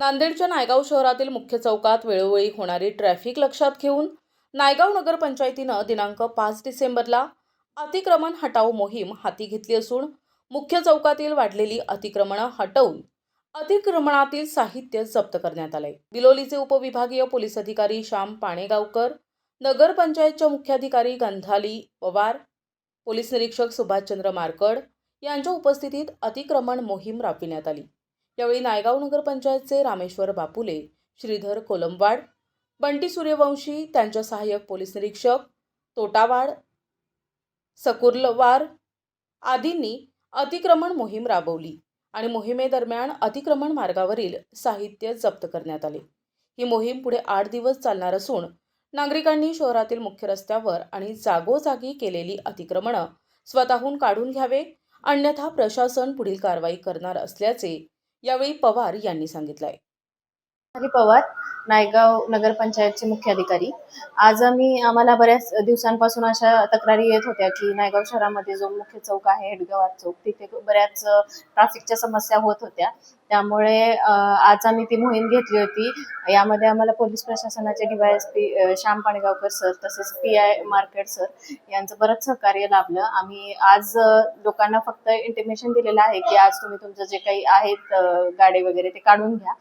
नांदेडच्या नायगाव शहरातील मुख्य चौकात वेळोवेळी होणारी ट्रॅफिक लक्षात घेऊन नायगाव नगरपंचायतीनं दिनांक 5 डिसेंबरला अतिक्रमण हटाव मोहीम हाती घेतली असून मुख्य चौकातील वाढलेली अतिक्रमणं हटवून अतिक्रमणातील साहित्य जप्त करण्यात आले। बिलोलीचे उपविभागीय पोलीस अधिकारी श्याम पाणेगावकर, नगरपंचायतच्या मुख्याधिकारी गंधाली पवार, पोलीस निरीक्षक सुभाषचंद्र मारकड यांच्या उपस्थितीत अतिक्रमण मोहीम राबविण्यात आली। यावेळी नायगाव नगरपंचायतचे रामेश्वर बापुले, श्रीधर कोलंबवाड, बंटी सूर्यवंशी, त्यांच्या सहाय्यक पोलीस निरीक्षक तोटावाड, सकुर्लवार आदींनी अतिक्रमण मोहीम राबवली आणि मोहिमेदरम्यान अतिक्रमण मार्गावरील साहित्य जप्त करण्यात आले। ही मोहीम पुढे 8 दिवस चालणार असून नागरिकांनी शहरातील मुख्य रस्त्यावर आणि जागोजागी केलेली अतिक्रमणं स्वतःहून काढून घ्यावे, अन्यथा प्रशासन पुढील कारवाई करणार असल्याचे यावेळी पवार यांनी सांगितले। पवार, नायगाव नगरपंचायतचे मुख्याधिकारी। आज आम्हाला बऱ्याच दिवसांपासून अशा तक्रारी येत होत्या की नायगाव शहरामध्ये जो मुख्य चौक आहे हेडगाव चौक, तिथे बऱ्याच ट्रॅफिकच्या समस्या होत होत्या। त्यामुळे आज आम्ही ती मोहीम घेतली होती। यामध्ये आम्हाला पोलीस प्रशासनाचे DYSP श्याम पाणेगावकर सर, तसेच PI मार्केट सर यांचं बरंच सहकार्य लाभलं। आम्ही आज लोकांना फक्त इंटिमेशन दिलेलं आहे की आज तुम्ही तुमचं जे काही आहेत गाडी वगैरे ते काढून घ्या।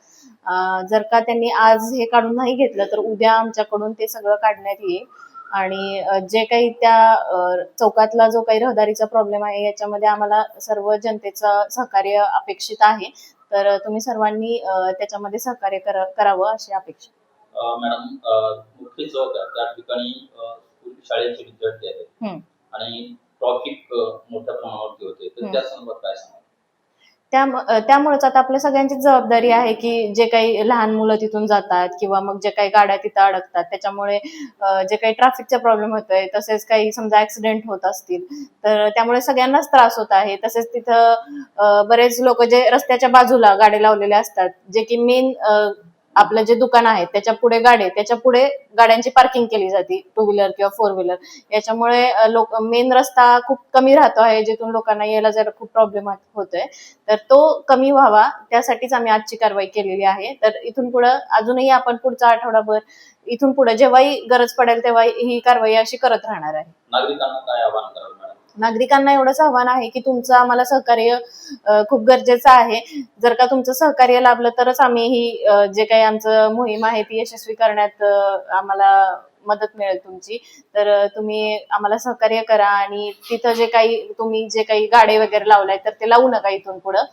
जर का त्यांनी आज हे काढून नाही घेतलं तर उद्या आमच्याकडून ते सगळं काढण्यात येईल आणि जे काही त्या चौकातला जो काही रहदारीचा प्रॉब्लेम आहे याच्यामध्ये आम्हाला सर्व जनतेचं सहकार्य अपेक्षित आहे। तर तुम्ही सर्वांनी त्याच्यामध्ये सहकार्य करावं अशी अपेक्षा। मॅडम, मुख्य चौक आहे त्या ठिकाणी शाळेचे विद्यार्थी आहेत आणि ट्रॅफिक मोठ्या प्रमाणावरती होते, तर त्या संदर्भात काय सांगाल? त्यामुळेच आता आपल्या सगळ्यांची जबाबदारी आहे की जे काही लहान मुलं तिथून जातात किंवा मग जे काही गाड्या तिथं अडकतात त्याच्यामुळे जे काही ट्रॅफिकचा प्रॉब्लेम होतोय, तसेच काही समजा ऍक्सिडेंट होत असतील तर त्यामुळे सगळ्यांनाच त्रास होत आहे। तसेच तिथं बरेच लोक जे रस्त्याच्या बाजूला गाड्या लावलेल्या असतात, जे की मेन आपलं जे दुकान आहे त्याच्या पुढे त्याच्या पुढे गाड्यांची पार्किंग केली जाते, 2 व्हीलर किंवा 4 व्हीलर। याच्यामुळे मेन रस्ता खूप कमी राहतो आहे, जिथून लोकांना यायला जरा खूप प्रॉब्लेम होतोय। तर तो कमी व्हावा त्यासाठीच आम्ही आजची कारवाई केलेली आहे। तर इथून पुढे अजूनही आपण पुढचा आठवडाभर इथून पुढे जेव्हाही गरज पडेल तेव्हा ही कारवाई अशी करत राहणार आहे। नागरिकांना काय आवाहन कराल मॅडम? नागरिकांना एवढंच आव्हान आहे की तुमचं आम्हाला सहकार्य खूप गरजेचं आहे। जर का तुमचं सहकार्य लाभलं तरच आम्ही ही जे काही आमचं मोहीम आहे ती यशस्वी करण्यात आम्हाला मदत मिळेल तुमची। तर तुम्ही आम्हाला सहकार्य करा आणि तिथं तुम्ही जे काही गाडे वगैरे लावलाय तर ते लावू नका इथून पुढं,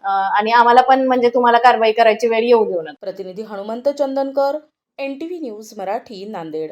आणि आम्हाला पण म्हणजे तुम्हाला कारवाई करायची वेळ येऊ देऊ नका। प्रतिनिधी हनुमंत चंदनकर, NTV न्यूज मराठी, नांदेड।